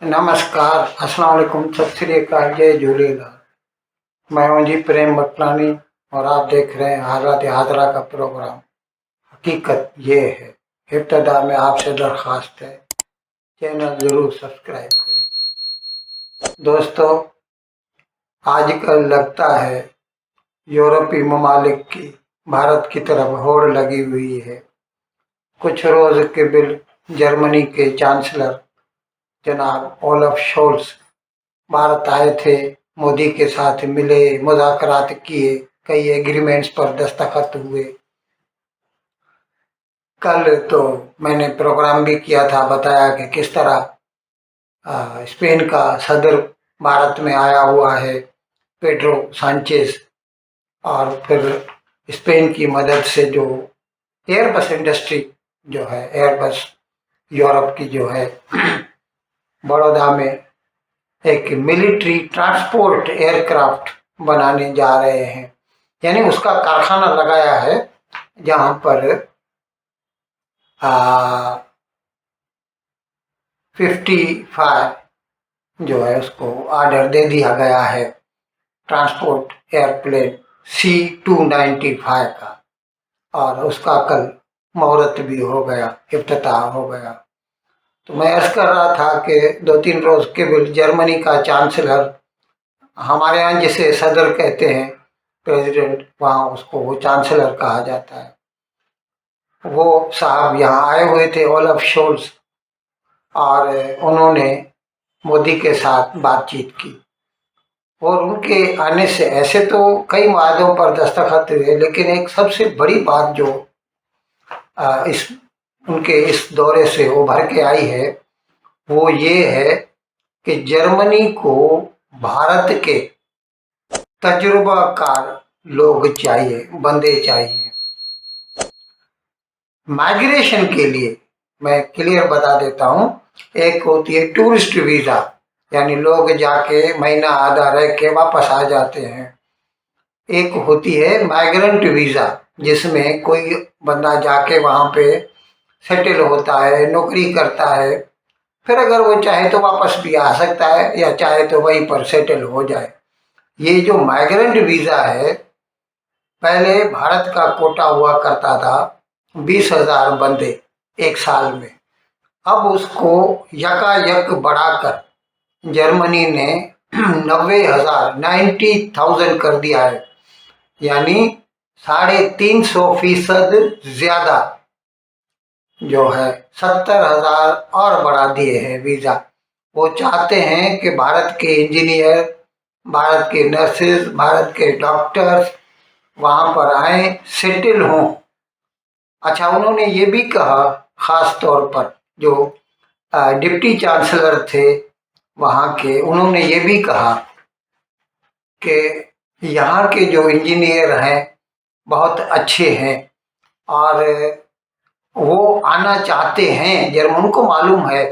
नमस्कार, अस्सलाम वालेकुम, सत श्री अकाल, जय झूलेलाल। मैं हूं जी प्रेम मटनानी और आप देख रहे हैं हालत हाजरा का प्रोग्राम। हकीकत ये है, इब्तदा में आपसे दरख्वास्त है, चैनल जरूर सब्सक्राइब करें। दोस्तों, आजकल लगता है यूरोपीय ममालिक की भारत की तरफ होड़ लगी हुई है। कुछ रोज के बिल जर्मनी के चांसलर जनाब ओलफ शोल्स भारत आए थे, मोदी के साथ मिले, मुज़ाकरात किए, कई एग्रीमेंट्स पर दस्तखत हुए। कल तो मैंने प्रोग्राम भी किया था, बताया कि किस तरह स्पेन का सदर भारत में आया हुआ है, पेड्रो सांचेज, और फिर स्पेन की मदद से जो एयरबस इंडस्ट्री जो है, एयरबस यूरोप की जो है, बड़ौदा में एक मिलिट्री ट्रांसपोर्ट एयरक्राफ्ट बनाने जा रहे हैं। यानी उसका कारखाना लगाया है, जहां पर 55 जो है उसको ऑर्डर दे दिया गया है, ट्रांसपोर्ट एयरप्लेन C-295 का, और उसका कल मुहूर्त भी हो गया, इफ्तिताह हो गया। तो मैं अर्ज कर रहा था कि 2-3 रोज के बाद जर्मनी का चांसलर, हमारे यहाँ जिसे सदर कहते हैं, प्रेसिडेंट, वहाँ उसको वो चांसलर कहा जाता है, वो साहब यहाँ आए हुए थे, ओलफ शोल्स, और उन्होंने मोदी के साथ बातचीत की। और उनके आने से ऐसे तो कई वादों पर दस्तखत हुए, लेकिन एक सबसे बड़ी बात जो इस उनके इस दौरे से उभर के आई है, वो ये है कि जर्मनी को भारत के तजुर्बाकार लोग चाहिए, बंदे चाहिए। माइग्रेशन के लिए मैं क्लियर बता देता हूँ, एक होती है टूरिस्ट वीज़ा, यानी लोग जाके महीना आधा रह के वापस आ जाते हैं। एक होती है माइग्रेंट वीज़ा, जिसमें कोई बंदा जाके वहाँ पे सेटल होता है, नौकरी करता है, फिर अगर वो चाहे तो वापस भी आ सकता है, या चाहे तो वहीं पर सेटल हो जाए। ये जो माइग्रेंट वीज़ा है, पहले भारत का कोटा हुआ करता था 20,000 बंदे एक साल में। अब उसको यकायक बढ़ाकर जर्मनी ने 90,000 कर दिया है, यानी 350% ज्यादा जो है, 70,000 और बढ़ा दिए हैं वीजा। वो चाहते हैं कि भारत के इंजीनियर, भारत के नर्सेज, भारत के डॉक्टर्स वहां पर आए, सेटल हों। अच्छा, उन्होंने ये भी कहा, खास तौर पर जो डिप्टी चांसलर थे वहाँ के, उन्होंने ये भी कहा कि यहाँ के जो इंजीनियर हैं बहुत अच्छे हैं, और वो आना चाहते हैं। जर्मन को मालूम है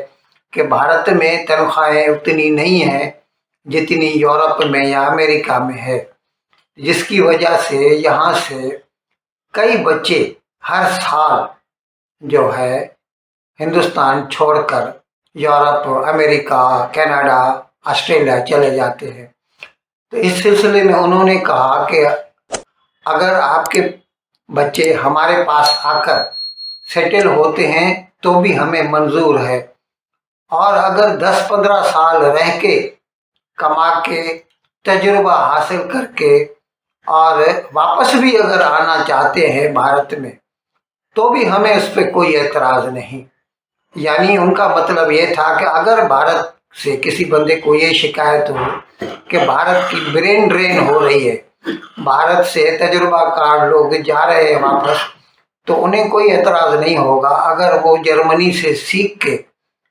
कि भारत में तनख्वाहें उतनी नहीं हैं जितनी यूरोप में या अमेरिका में है, जिसकी वजह से यहाँ से कई बच्चे हर साल जो है हिंदुस्तान छोड़कर यूरोप, अमेरिका, कनाडा, ऑस्ट्रेलिया चले जाते हैं। तो इस सिलसिले में उन्होंने कहा कि अगर आपके बच्चे हमारे पास आकर सेटल होते हैं तो भी हमें मंजूर है, और अगर 10-15 साल रह के, कमा के, तजुर्बा हासिल करके और वापस भी अगर आना चाहते हैं भारत में, तो भी हमें उस पर कोई एतराज़ नहीं। यानी उनका मतलब ये था कि अगर भारत से किसी बंदे को ये शिकायत हो कि भारत की ब्रेन ड्रेन हो रही है, भारत से तजुर्बाकार लोग जा रहे हैं वापस, तो उन्हें कोई एतराज़ नहीं होगा अगर वो जर्मनी से सीख के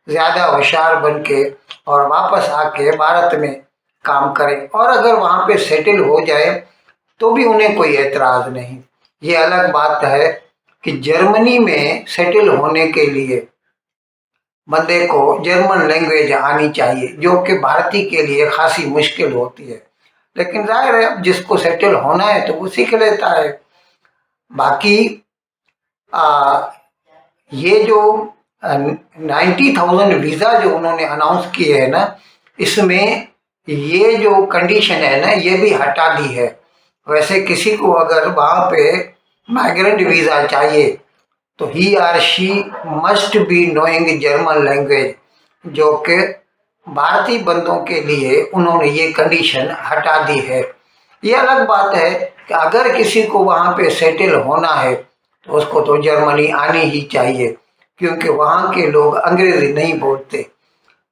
ज़्यादा होशियार बन के और वापस आके भारत में काम करें, और अगर वहाँ पे सेटल हो जाए तो भी उन्हें कोई एतराज़ नहीं। ये अलग बात है कि जर्मनी में सेटल होने के लिए बंदे को जर्मन लैंग्वेज आनी चाहिए, जो कि भारतीय के लिए खासी मुश्किल होती है। लेकिन जाहिर है, अब जिसको सेटल होना है तो वो सीख लेता है। बाकी ये जो 90,000 वीज़ा जो उन्होंने अनाउंस किए हैं ना, इसमें ये जो कंडीशन है ना, ये भी हटा दी है। वैसे किसी को अगर वहाँ पे माइग्रेंट वीज़ा चाहिए तो he or she must be knowing German language, जो कि भारतीय बंदों के लिए उन्होंने ये कंडीशन हटा दी है। ये अलग बात है कि अगर किसी को वहाँ पे सेटल होना है तो उसको तो जर्मनी आनी ही चाहिए, क्योंकि वहाँ के लोग अंग्रेजी नहीं बोलते।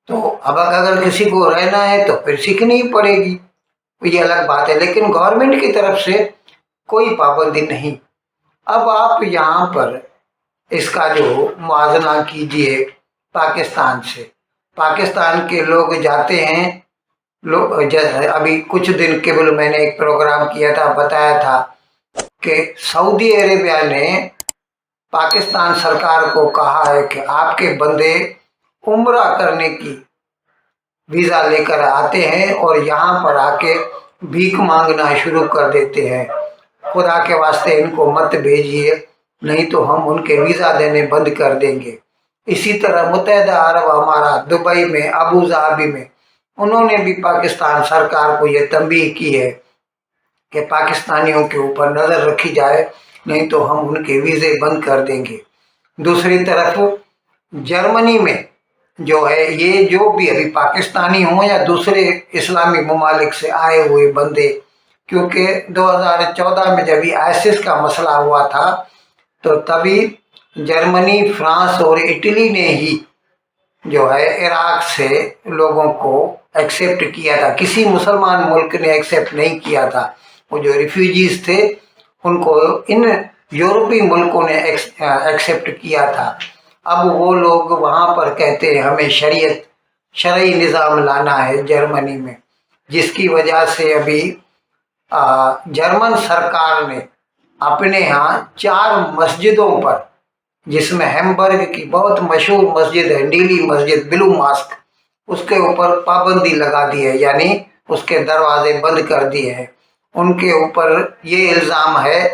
तो अब अगर किसी को रहना है तो फिर सीखनी ही पड़ेगी, तो ये अलग बात है। लेकिन गवर्नमेंट की तरफ से कोई पाबंदी नहीं। अब आप यहाँ पर इसका जो मुआवजा कीजिए पाकिस्तान से। पाकिस्तान के लोग जाते हैं, लोग जैसे अभी कुछ दिन केवल मैंने एक प्रोग्राम किया था, बताया था कि सऊदी अरेबिया ने पाकिस्तान सरकार को कहा है कि आपके बंदे उम्रा करने की वीज़ा लेकर आते हैं और यहाँ पर आके भीख मांगना शुरू कर देते हैं। खुदा के वास्ते इनको मत भेजिए, नहीं तो हम उनके वीज़ा देने बंद कर देंगे। इसी तरह मुत्तहिदा अरब हमारा दुबई में, अबू धाबी में, उन्होंने भी पाकिस्तान सरकार को ये तंबीह की है कि पाकिस्तानियों के ऊपर नज़र रखी जाए, नहीं तो हम उनके वीज़े बंद कर देंगे। दूसरी तरफ जर्मनी में जो है, ये जो भी अभी पाकिस्तानी हों या दूसरे इस्लामी ममालिक से आए हुए बंदे, क्योंकि 2014 में जब आईसिस का मसला हुआ था तो तभी जर्मनी, फ्रांस और इटली ने ही जो है इराक से लोगों को एक्सेप्ट किया था। किसी मुसलमान मुल्क ने एक्सेप्ट नहीं किया था। वो जो रिफ्यूजीज थे उनको इन यूरोपीय मुल्कों ने एक्सेप्ट किया था। अब वो लोग वहाँ पर कहते हैं हमें शरई निज़ाम लाना है जर्मनी में, जिसकी वजह से अभी जर्मन सरकार ने अपने यहाँ 4 मस्जिदों पर, जिसमें हैम्बर्ग की बहुत मशहूर मस्जिद है नीली मस्जिद, ब्लू मॉस्क, उसके ऊपर पाबंदी लगा दी है, यानी उसके दरवाजे बंद कर दिए हैं। उनके ऊपर ये इल्ज़ाम है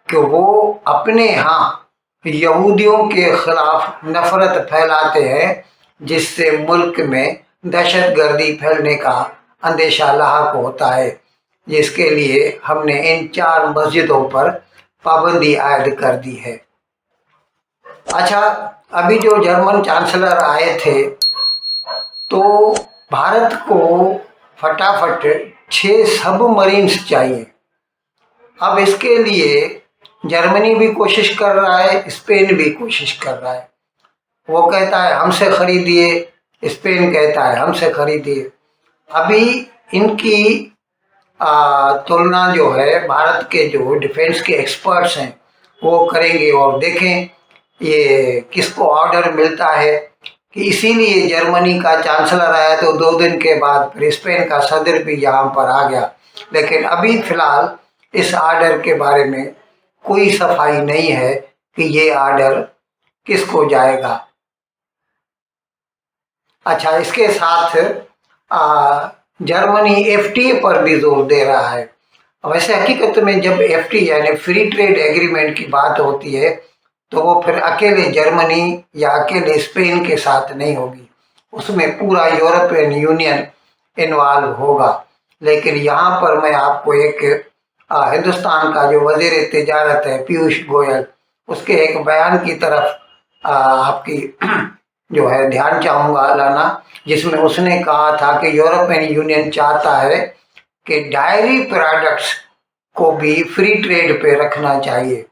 कि वो अपने यहाँ यहूदियों के खिलाफ नफरत फैलाते हैं, जिससे मुल्क में दहशतगर्दी फैलने का अंदेशा लाहक होता है। जिसके लिए हमने इन 4 मस्जिदों पर पाबंदी आयद कर दी है। अच्छा, अभी जो जर्मन चांसलर आए थे तो भारत को फटाफट 6 सबमरीन्स चाहिए। अब इसके लिए जर्मनी भी कोशिश कर रहा है, स्पेन भी कोशिश कर रहा है। वो कहता है हमसे खरीदिए, स्पेन कहता है हमसे खरीदिए। अभी इनकी तुलना जो है भारत के जो डिफेंस के एक्सपर्ट्स हैं वो करेंगे और देखें ये किसको ऑर्डर मिलता है। कि इसीलिए जर्मनी का चांसलर आया तो 2 दिन के बाद फिर स्पेन का सदर भी यहाँ पर आ गया। लेकिन अभी फ़िलहाल इस ऑर्डर के बारे में कोई सफाई नहीं है कि ये ऑर्डर किसको जाएगा। अच्छा, इसके साथ जर्मनी एफटीए पर भी जोर दे रहा है। वैसे हकीकत में जब एफटीए यानी फ्री ट्रेड एग्रीमेंट की बात होती है तो वो फिर अकेले जर्मनी या अकेले स्पेन के साथ नहीं होगी, उसमें पूरा यूरोपियन यूनियन इन्वॉल्व होगा। लेकिन यहाँ पर मैं आपको एक हिंदुस्तान का जो वजीर तिजारत है पीयूष गोयल, उसके एक बयान की तरफ आपकी जो है ध्यान चाहूँगा लाना, जिसमें उसने कहा था कि यूरोपियन यूनियन चाहता है कि डायरी प्रोडक्ट्स को भी फ्री ट्रेड पे रखना चाहिए,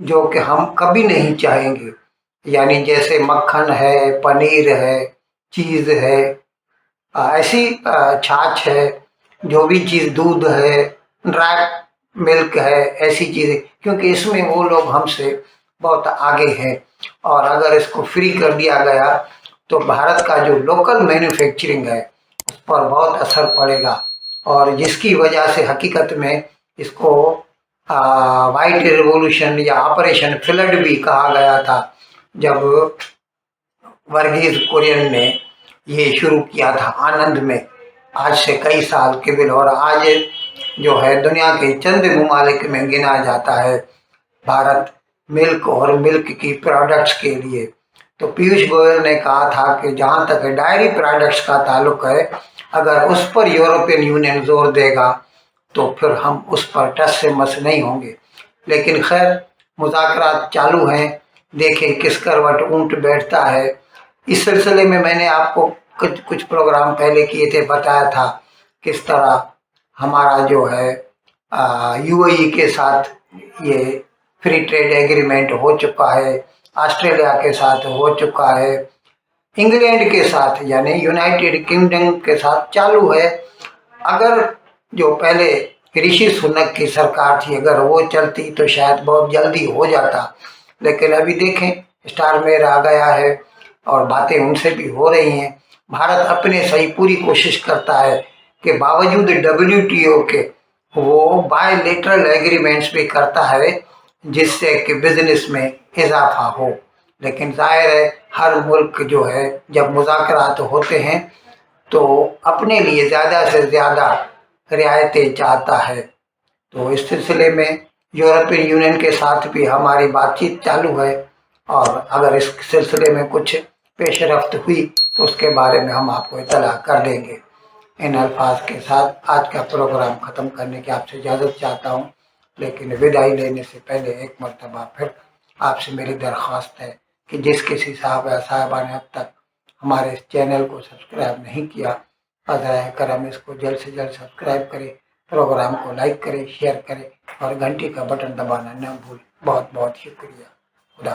जो कि हम कभी नहीं चाहेंगे। यानी जैसे मक्खन है, पनीर है, चीज़ है, ऐसी छाछ है, जो भी चीज़, दूध है, ड्राई मिल्क है, ऐसी चीज़ें, क्योंकि इसमें वो लोग हमसे बहुत आगे हैं। और अगर इसको फ्री कर दिया गया तो भारत का जो लोकल मैन्युफैक्चरिंग है उस पर बहुत असर पड़ेगा, और जिसकी वजह से हकीकत में इसको वाइट रिवॉल्यूशन या ऑपरेशन फ्लड भी कहा गया था, जब वर्गीज कुरियन ने ये शुरू किया था आनंद में, आज से कई साल केवल। और आज जो है दुनिया के चंद ममालिक में गिना जाता है भारत मिल्क और मिल्क की प्रोडक्ट्स के लिए। तो पीयूष गोयल ने कहा था कि जहाँ तक डायरी प्रोडक्ट्स का ताल्लुक है, अगर उस पर यूरोपियन यूनियन जोर देगा तो फिर हम उस पर टस से मस नहीं होंगे। लेकिन खैर, मुज़ाकरात चालू हैं, देखें किस करवट ऊंट बैठता है। इस सिलसिले में मैंने आपको कुछ प्रोग्राम पहले किए थे, बताया था किस तरह हमारा जो है यूएई के साथ ये फ्री ट्रेड एग्रीमेंट हो चुका है, ऑस्ट्रेलिया के साथ हो चुका है, इंग्लैंड के साथ यानी यूनाइटेड किंगडम के साथ चालू है। अगर जो पहले ऋषि सुनक की सरकार थी, अगर वो चलती तो शायद बहुत जल्दी हो जाता। लेकिन अभी देखें, स्टारमेयर आ गया है और बातें उनसे भी हो रही हैं। भारत अपने सही पूरी कोशिश करता है कि बावजूद WTO के वो बायलेटरल एग्रीमेंट्स भी करता है जिससे कि बिजनेस में इजाफा हो। लेकिन जाहिर है, हर मुल्क जो है जब मुज़ाकरात होते हैं तो अपने लिए ज़्यादा से ज़्यादा रियायतें चाहता है। तो इस सिलसिले में यूरोपियन यूनियन के साथ भी हमारी बातचीत चालू है, और अगर इस सिलसिले में कुछ पेशरफ्त हुई तो उसके बारे में हम आपको इत्तला कर देंगे। इन अल्फाज के साथ आज का प्रोग्राम ख़त्म करने की आपसे इजाज़त चाहता हूँ, लेकिन विदाई लेने से पहले एक मरतबा फिर आपसे मेरी दरख्वास्त है कि जिस किसी साहब या साहबा ने अब तक हमारे इस चैनल को सब्सक्राइब नहीं किया, फ़ज़ल करम इसको जल्द से जल्द सब्सक्राइब करें, प्रोग्राम को लाइक करें, शेयर करें और घंटी का बटन दबाना न भूलें। बहुत बहुत शुक्रिया। खुदा।